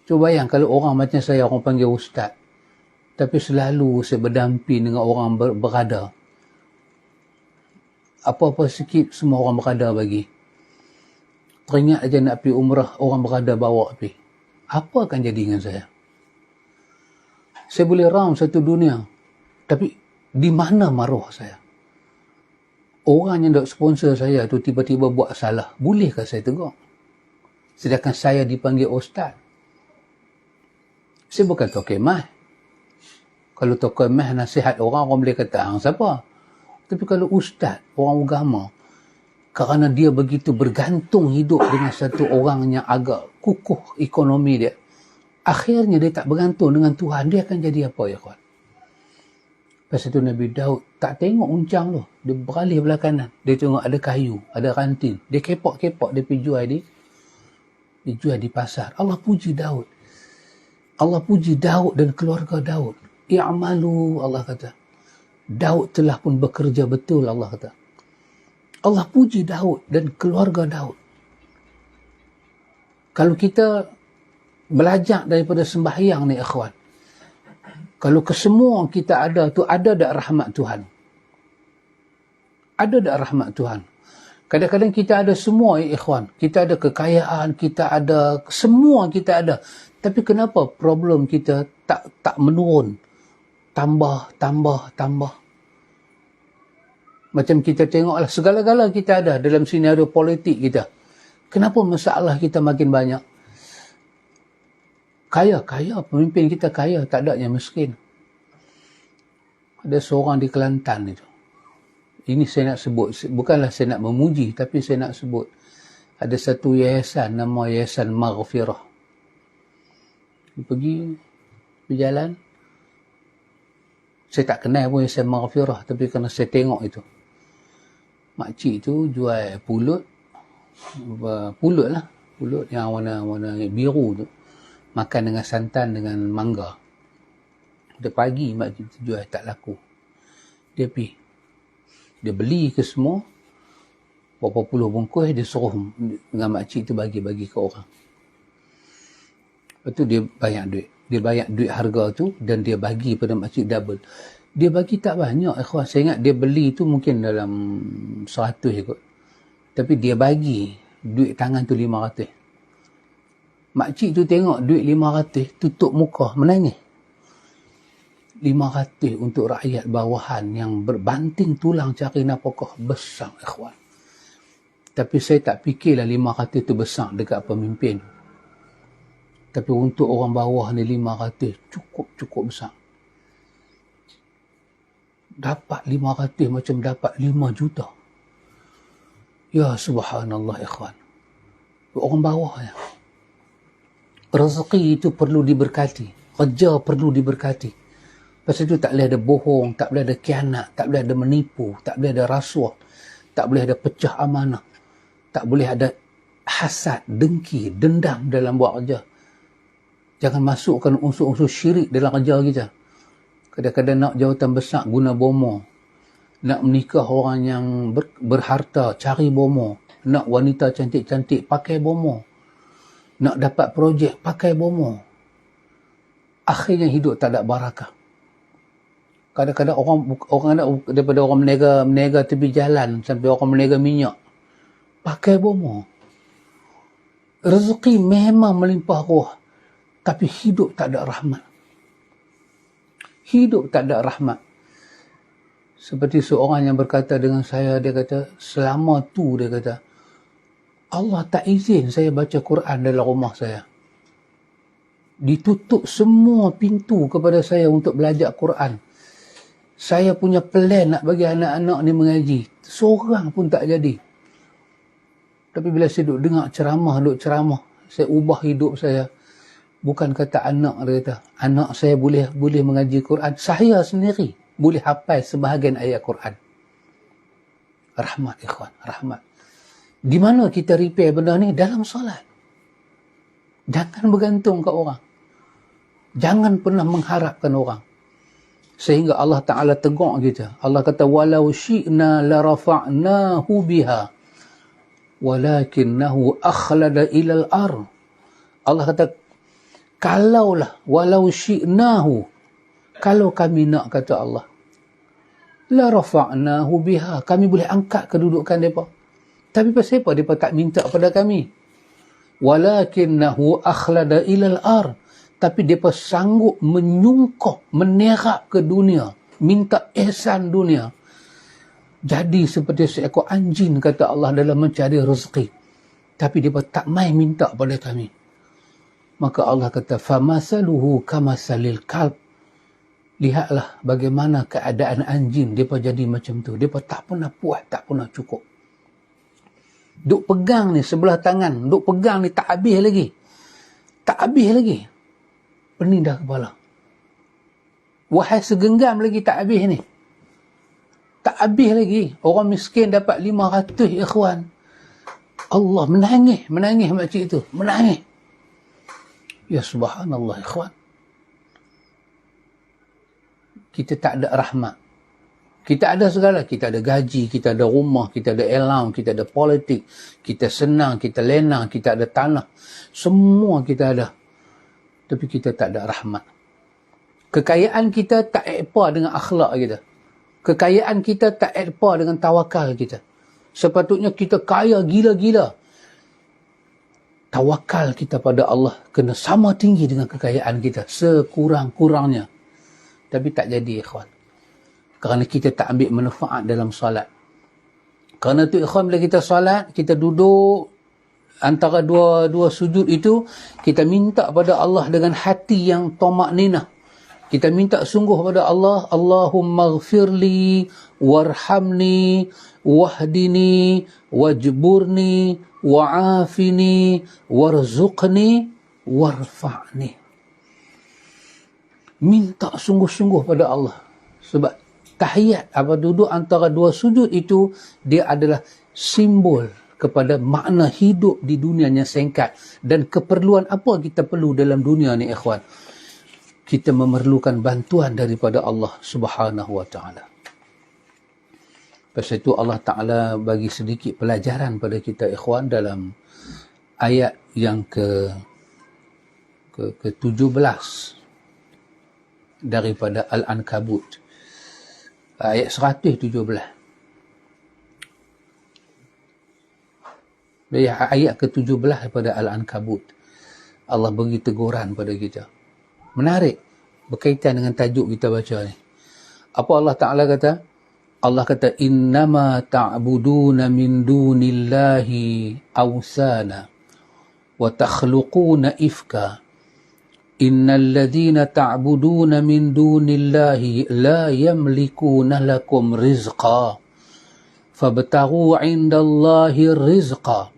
Cuba bayang kalau orang macam saya, orang panggil ustaz, tapi selalu saya berdamping dengan orang berada. Apa-apa sikit semua orang berada bagi. Teringat aja nak pergi umrah, orang berada bawa pergi. Apa akan jadi dengan saya? Saya boleh round satu dunia, tapi di mana maruah saya? Orang yang dok sponsor saya tu tiba-tiba buat salah, bolehkah saya tegur? Sedangkan saya dipanggil ustaz. Saya bukan tokoh mah. Kalau tokoh mah nasihat orang boleh kata hang siapa? Tapi kalau ustaz, orang agama, kerana dia begitu bergantung hidup dengan satu orang yang agak kukuh ekonomi dia, akhirnya dia tak bergantung dengan Tuhan, dia akan jadi apa ya kawan? Lepas itu Nabi Daud tak tengok uncang tu, dia beralih belah kanan, dia tengok ada kayu, ada ranting, dia kepok-kepok, dia pergi jual dia jual di pasar. Allah puji Daud. Allah puji Daud dan keluarga Daud. I'malu, Allah kata. Daud telah pun bekerja betul, Allah kata. Allah puji Daud dan keluarga Daud. Kalau kita belajar daripada sembahyang ni ikhwan, kalau kesemua kita ada tu, ada tak rahmat Tuhan? Ada tak rahmat Tuhan? Kadang-kadang kita ada semua ya ikhwan. Kita ada kekayaan, kita ada, semua kita ada. Tapi kenapa problem kita tak menurun? Tambah. Macam kita tengoklah, segala-gala kita ada dalam senario politik kita. Kenapa masalah kita makin banyak? Kaya, pemimpin kita kaya, tak ada yang miskin. Ada seorang di Kelantan itu. Ini saya nak sebut, bukanlah saya nak memuji, tapi saya nak sebut. Ada satu yayasan, nama Yayasan Maghfirah. Dia pergi berjalan. Saya tak kenal pun Yayasan Maghfirah, tapi kerana saya tengok itu. Makcik tu jual pulut yang warna biru tu. Makan dengan santan dengan mangga. Dia pagi makcik tu jual, tak laku. Dia pergi. Dia beli ke semua. Berapa puluh bungkus, dia suruh dengan makcik tu bagi-bagi ke orang. Lepas tu dia banyak duit. Dia banyak duit harga tu dan dia bagi pada makcik double. Dia bagi tak banyak, ikhwan. Saya ingat dia beli tu mungkin dalam 100 kot. Tapi dia bagi duit tangan tu 500. Makcik tu tengok duit 500, tutup muka, menangis. 500 untuk rakyat bawahan yang berbanting tulang cari nafkah, besar, ikhwan. Tapi saya tak fikirlah 500 tu besar dekat pemimpin. Tapi untuk orang bawah ni 500 cukup besar. Dapat 500 macam dapat 5 juta. Ya subhanallah, ikhwan. Orang bawah ya. Rezeki itu perlu diberkati. Kerja perlu diberkati. Pasal itu tak boleh ada bohong, tak boleh ada khianat, tak boleh ada menipu, tak boleh ada rasuah, tak boleh ada pecah amanah, tak boleh ada hasad, dengki, dendam dalam buat kerja. Jangan masukkan unsur-unsur syirik dalam kerja kita. Kadang-kadang nak jawatan besar, guna bomo. Nak menikah orang yang berharta, cari bomo. Nak wanita cantik-cantik, pakai bomo. Nak dapat projek, pakai bomo. Akhirnya hidup tak ada barakah. Kadang-kadang orang ada daripada orang menega tepi jalan sampai orang menega minyak. Pakai bomo. Rezeki memang melimpah ruah. Tapi hidup tak ada rahmat. Hidup tak ada rahmat. Seperti seorang yang berkata dengan saya, dia kata, selama tu dia kata, Allah tak izin saya baca Quran dalam rumah saya. Ditutup semua pintu kepada saya untuk belajar Quran. Saya punya plan nak bagi anak-anak ni mengaji. Seorang pun tak jadi. Tapi bila saya duduk dengar ceramah, saya ubah hidup saya. Bukan kata anak, dia kata, anak saya boleh mengaji Quran. Saya sendiri boleh hafal sebahagian ayat Quran. Rahmat, ikhwan, rahmat. Di mana kita repair benda ni? Dalam solat. Jangan bergantung ke orang. Jangan pernah mengharapkan orang. Sehingga Allah Ta'ala tegur kita. Allah kata, walau syi'na la rafa'nahu biha walakinnahu akhlada ilal ar. Allah kata, kalaulah, walau syi'nahu, kalau kami nak, kata Allah, la rafa'nahu biha, kami boleh angkat kedudukan mereka. Tapi pasal apa mereka tak minta pada kami? Walakinnahu akhlada ilal ar, tapi mereka sanggup menyungkap, menerap ke dunia, minta ihsan dunia. Jadi seperti seekor anjing, kata Allah, dalam mencari rezeki. Tapi mereka tak main minta pada kami. Maka Allah kata, famasaluhu kamasalil kalb. Lihatlah bagaimana keadaan anjing. Mereka jadi macam tu. Mereka tak pernah puas, tak pernah cukup. Duk pegang ni sebelah tangan. Duk pegang ni tak habis lagi. Tak habis lagi. Pening dah kepala. Wahai segenggam lagi tak habis ni. Tak habis lagi. Orang miskin dapat 500, ikhwan. Allah, menangis makcik tu. Menangis. Ya subhanallah, ikhwan. Kita tak ada rahmat. Kita ada segala. Kita ada gaji, kita ada rumah, kita ada allowance, kita ada politik, kita senang, kita lena, kita ada tanah. Semua kita ada. Tapi kita tak ada rahmat. Kekayaan kita tak apa dengan akhlak kita. Kekayaan kita tak apa dengan tawakal kita. Sepatutnya kita kaya gila-gila. Tawakal kita pada Allah kena sama tinggi dengan kekayaan kita. Sekurang-kurangnya. Tapi tak jadi, ikhwan. Kerana kita tak ambil manfaat dalam solat. Kerana tu, ikhwan, bila kita solat, kita duduk antara dua sujud itu, kita minta pada Allah dengan hati yang tamakninah. Kita minta sungguh pada Allah, Allahumma ghfirli, warhamni, wahdini, wajburni, wa'afini, warzuqni, warfa'ni. Minta sungguh-sungguh pada Allah. Sebab tahiyat, apa duduk antara dua sujud itu, dia adalah simbol kepada makna hidup di dunia yang singkat. Dan keperluan apa kita perlu dalam dunia ni, ikhwan? Kita memerlukan bantuan daripada Allah Subhanahu wa ta'ala. Pasal itu Allah Ta'ala bagi sedikit pelajaran pada kita, ikhwan, dalam ayat yang ke-17 daripada Al-Ankabut. Ayat 117. Ayat ke-17 daripada Al-Ankabut. Allah bagi teguran pada kita. Menarik, berkaitan dengan tajuk kita baca ni. Apa Allah Ta'ala kata? Allah kata, innama ta'buduna min dunillahi awsana wa takhluquna ifka. Innal ladhina ta'buduna min dunillahi la yamlikuna lakum rizqa. Fabtaghu 'indallahi rizqa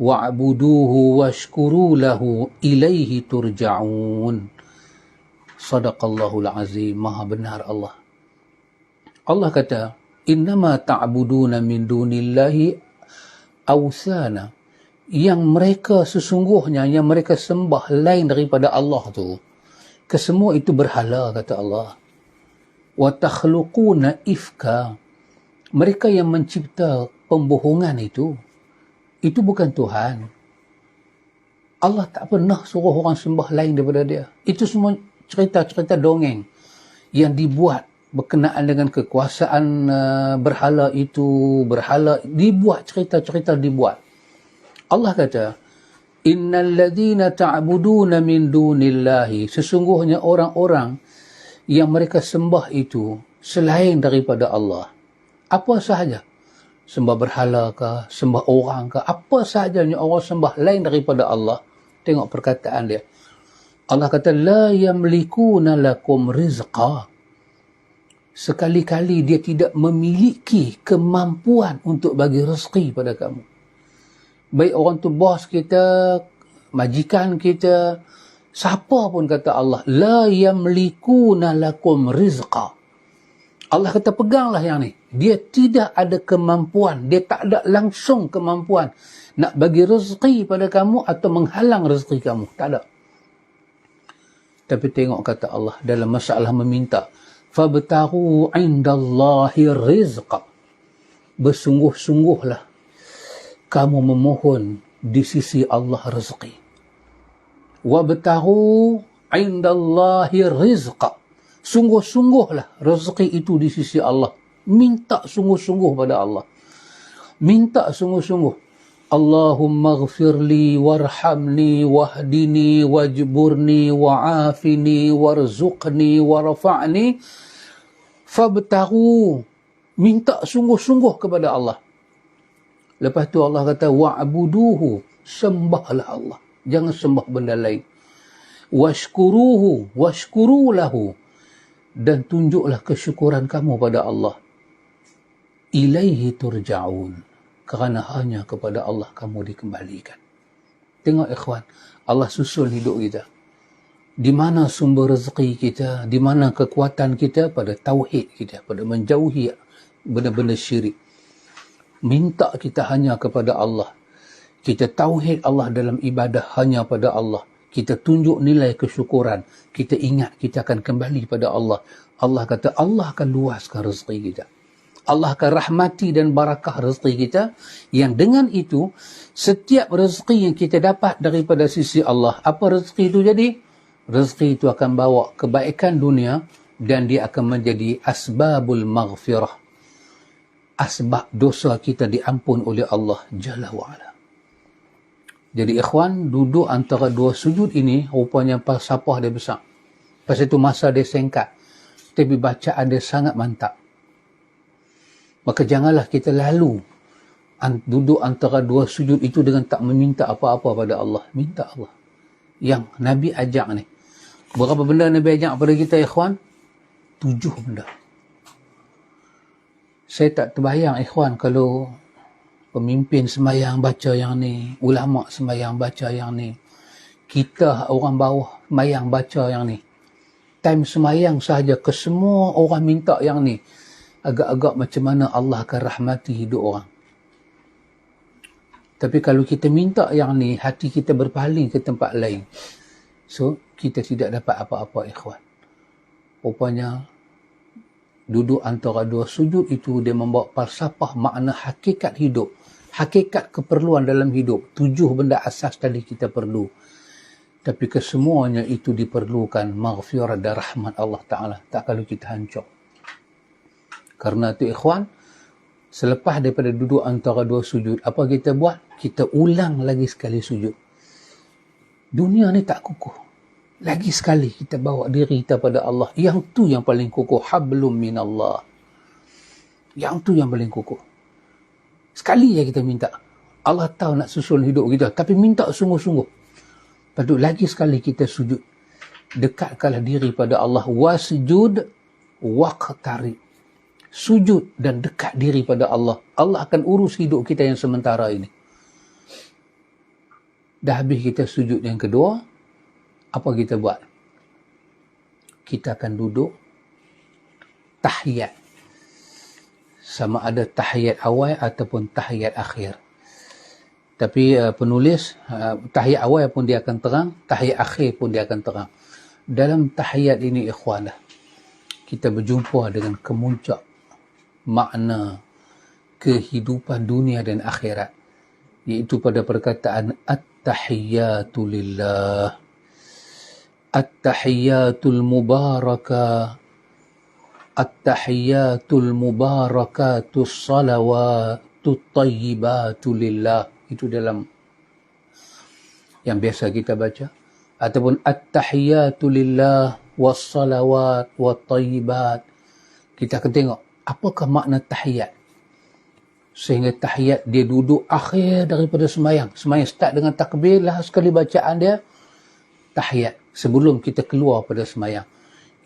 wa'buduhu washkuru lahu ilaihi turja'un. Sadaqallahul azim. Maha benar Allah. Allah kata, innama ta'buduna min dunillahi awsana. Yang mereka sesungguhnya, yang mereka sembah lain daripada Allah tu, kesemua itu berhala, kata Allah. Wa takhluquna ifka. Mereka yang mencipta pembohongan itu bukan Tuhan. Allah tak pernah suruh orang sembah lain daripada dia. Itu semua cerita-cerita dongeng yang dibuat berkenaan dengan kekuasaan berhala itu, dibuat cerita-cerita dibuat. Allah kata, innal ladzina ta'buduna min dunillahi, sesungguhnya orang-orang yang mereka sembah itu selain daripada Allah. Apa sahaja, sembah berhala ke, sembah orang ke, apa sahajanya orang sembah lain daripada Allah. Tengok perkataan dia. Allah kata, la yamlikuna lakum rizqa. Sekali-kali dia tidak memiliki kemampuan untuk bagi rezeki pada kamu. Baik orang tu bos kita, majikan kita, siapa pun, kata Allah, la yamlikuna lakum rizqa. Allah kata, peganglah yang ni. Dia tidak ada kemampuan, dia tak ada langsung kemampuan nak bagi rezeki pada kamu atau menghalang rezeki kamu. Tak ada. Tapi tengok kata Allah dalam masalah meminta, fabtaghu 'indallahi rizqa. Bersungguh-sungguhlah kamu memohon di sisi Allah rezeki. Wabtaghu 'indallahi rizqa. Sungguh-sungguhlah rezeki itu di sisi Allah. Minta sungguh-sungguh pada Allah. Minta sungguh-sungguh. Allahumma ghfirli warhamni wahdini wajburni wa'afini warzuqni warfa'ni. Fabtaghu. Minta sungguh-sungguh kepada Allah. Lepas tu Allah kata, wa'buduhu. Sembahlah Allah. Jangan sembah benda lain. Washkuruhu. Washkuru lahu. Dan tunjuklah kesyukuran kamu pada Allah. Ilaihi turja'un. Kerana hanya kepada Allah kamu dikembalikan. Tengok ikhwan, Allah susun hidup kita. Di mana sumber rezeki kita, di mana kekuatan kita, pada tauhid kita, pada menjauhi benda-benda syirik. Minta kita hanya kepada Allah. Kita tauhid Allah dalam ibadah hanya pada Allah. Kita tunjuk nilai kesyukuran. Kita ingat kita akan kembali pada Allah. Allah kata, Allah akan luaskan rezeki kita. Allah akan rahmati dan barakah rezeki kita, yang dengan itu setiap rezeki yang kita dapat daripada sisi Allah, apa rezeki itu jadi? Rezeki itu akan bawa kebaikan dunia dan dia akan menjadi asbabul maghfirah. Asbab dosa kita diampun oleh Allah Jalla wa'ala. Jadi ikhwan, duduk antara dua sujud ini rupanya falsafah dia besar. Pasal itu masa dia singkat, tapi bacaan dia sangat mantap. Maka janganlah kita lalu duduk antara dua sujud itu dengan tak meminta apa-apa pada Allah. Minta Allah. Yang Nabi ajak ni. Berapa benda Nabi ajak pada kita, ikhwan? 7 benda. Saya tak terbayang, ikhwan, kalau pemimpin semayang baca yang ni, ulama semayang baca yang ni, kita orang bawah semayang baca yang ni. Time semayang sahaja ke semua orang minta yang ni. Agak-agak macam mana Allah akan rahmati hidup orang. Tapi kalau kita minta yang ni, hati kita berpaling ke tempat lain. So, kita tidak dapat apa-apa, ikhwan. Rupanya, duduk antara dua sujud itu, dia membawa falsafah makna hakikat hidup. Hakikat keperluan dalam hidup. 7 benda asas tadi kita perlu. Tapi kesemuanya itu diperlukan maghfirah dan rahmat Allah Ta'ala. Tak kalau kita hancur. Karena itu, ikhwan, selepas daripada duduk antara dua sujud, apa kita buat? Kita ulang lagi sekali sujud. Dunia ni tak kukuh. Lagi sekali kita bawa diri kita pada Allah. Yang tu yang paling kukuh. Hablum minallah. Yang tu yang paling kukuh. Sekali je kita minta. Allah tahu nak susun hidup kita. Tapi minta sungguh-sungguh. Lepas lagi sekali kita sujud. Dekatkanlah diri pada Allah. Wasjud waqtarib. Sujud dan dekat diri pada Allah. Allah akan urus hidup kita yang sementara ini. Dah habis kita sujud yang kedua, apa kita buat? Kita akan duduk tahiyat. Sama ada tahiyat awal ataupun tahiyat akhir. Tapi penulis, tahiyat awal pun dia akan terang, tahiyat akhir pun dia akan terang. Dalam tahiyat ini, ikhwanah, kita berjumpa dengan kemuncak makna kehidupan dunia dan akhirat, iaitu pada perkataan at-tahiyyatu lillah, at-tahiyyatul mubarakah, at-tahiyyatul mubarakatus salawatut tayyibatu lillah. Itu dalam yang biasa kita baca. Ataupun at-tahiyyatu lillah was salawat wat tayyibat. Kita akan tengok apakah makna tahiyat. Sehingga tahiyat dia duduk akhir daripada semayang. Semayang start dengan takbir, lah sekali bacaan dia tahiyat sebelum kita keluar pada semayang.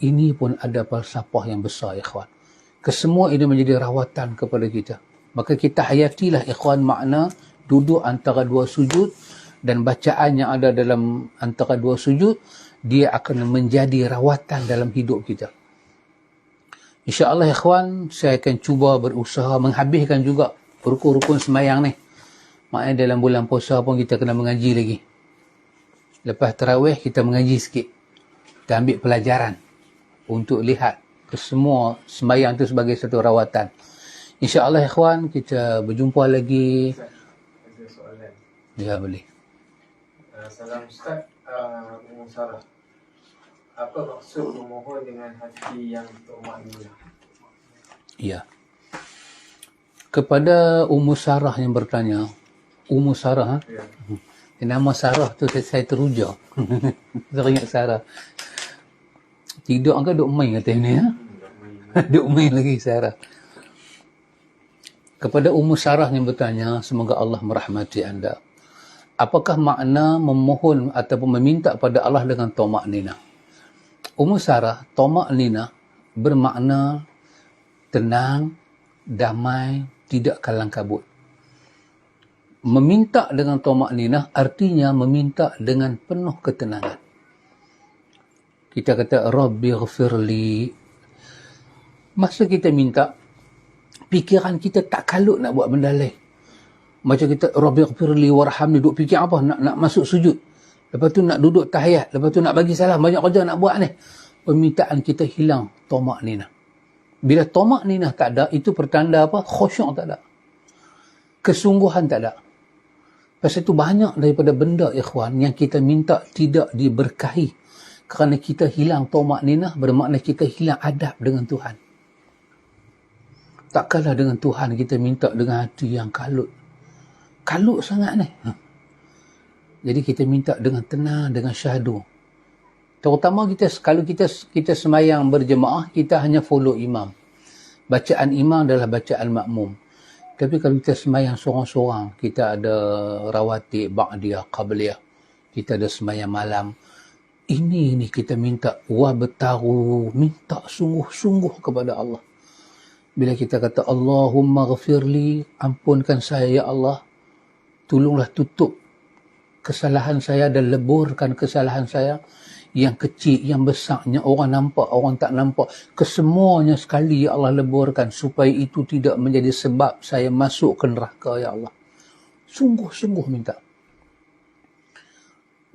Ini pun ada falsafah yang besar, ikhwan. Kesemua ini menjadi rawatan kepada kita. Maka kita hayatilah, ikhwan, makna duduk antara dua sujud dan bacaan yang ada dalam antara dua sujud, dia akan menjadi rawatan dalam hidup kita. InsyaAllah, ikhwan, saya akan cuba berusaha menghabiskan juga rukun-rukun semayang ni. Maknanya dalam bulan puasa pun kita kena mengaji lagi. Lepas tarawih kita mengaji sikit. Kita ambil pelajaran untuk lihat kesemua semayang tu sebagai satu rawatan. InsyaAllah, ikhwan, kita berjumpa lagi. Ada soalan. Ya, boleh. Salam Ustaz, Ummu Sarah. Apa maksud memohon dengan hati yang tumakninah? Ya. Kepada Ummu Sarah yang bertanya, Ummu Sarah, Ya. nama Sarah tu saya teruja. Teringat Sarah. Tidur angka duk main kata ni, ha? Duk main lagi Sarah. Kepada Ummu Sarah yang bertanya, semoga Allah merahmati anda. Apakah makna memohon ataupun meminta pada Allah dengan tamak-ninah? Ummu Sarah, tamak-ninah bermakna tenang, damai, tidak kalang kabut. Meminta dengan tamak-ninah artinya meminta dengan penuh ketenangan. Kita kata, Rabbi ghafirli. Masa kita minta, fikiran kita tak kalut nak buat benda lain. Macam kita, Rabbi ghafirli warhamni, duk fikir apa? Nak masuk sujud. Lepas tu nak duduk tahiyat. Lepas tu nak bagi salam. Banyak kerja nak buat ni. Permintaan kita hilang tamak-ninah. Bila tamak-ninah tak ada, itu pertanda apa? Khusyuk tak ada. Kesungguhan tak ada. Pasal itu banyak daripada benda, ikhwan, yang kita minta tidak diberkahi. Kerana kita hilang tamak-ninah, bermakna kita hilang adab dengan Tuhan. Tak kalah dengan Tuhan kita minta dengan hati yang kalut. Kalut sangat ni. Jadi kita minta dengan tenang, dengan syahdu. Terutama kalau kita semayang berjemaah, kita hanya follow imam. Bacaan imam adalah bacaan makmum. Tapi kalau kita semayang seorang-seorang, kita ada rawatib, ba'diyah, qabliyah, kita ada semayang malam, ini kita minta wabtaru, minta sungguh-sungguh kepada Allah. Bila kita kata Allahumma ghafirli, ampunkan saya ya Allah, tolonglah tutup kesalahan saya dan leburkan kesalahan saya, yang kecil, yang besarnya, orang nampak, orang tak nampak, kesemuanya sekali ya Allah leburkan, supaya itu tidak menjadi sebab saya masuk ke neraka ya Allah. Sungguh-sungguh minta.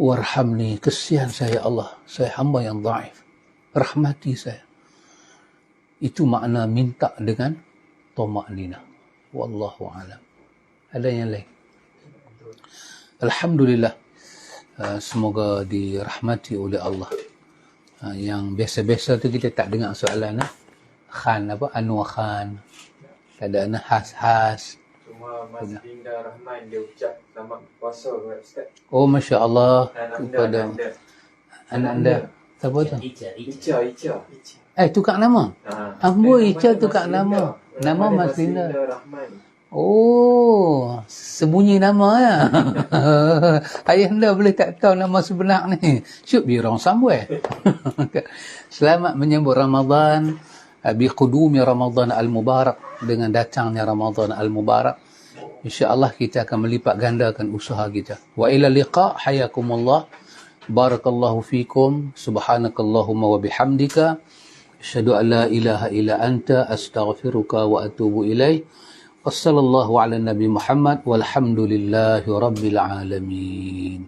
Warhamni, kesian saya Allah, saya hamba yang dhaif, rahmati saya. Itu makna minta dengan tama'ninah. Wallahu a'lam. Ada yang lain? Alhamdulillah, semoga dirahmati oleh Allah. Yang biasa-biasa tu kita tak dengar soalan Khan apa, Anwar Khan, tak ada khas-khas. Cuma Mas Dinda Rahman dia ucap selamat puasa kepada Ustaz. Oh, Masya Allah. Kepada anak anda. Siapa tu? Ica. Tukar nama. Amboi, Ica tukar nama. Nama Mas Dinda Rahman. Oh, sembunyi nama ya. Ayah anda boleh tak tahu nama sebenar ni. Should be wrong somewhere. Selamat menyambut Ramadan, biqudumi Ramadan al-Mubarak, dengan datangnya Ramadan al-Mubarak. InsyaAllah kita akan melipat gandakan usaha kita. Wa ila liqa, hayakumullah. Barakallahu fikum. Subhanakallahumma wa bihamdika. Asyhadu an la ilaha illa anta, astaghfiruka wa atubu ilaih. Wassallallahu ala Nabi Muhammad walhamdulillahi rabbil alamin.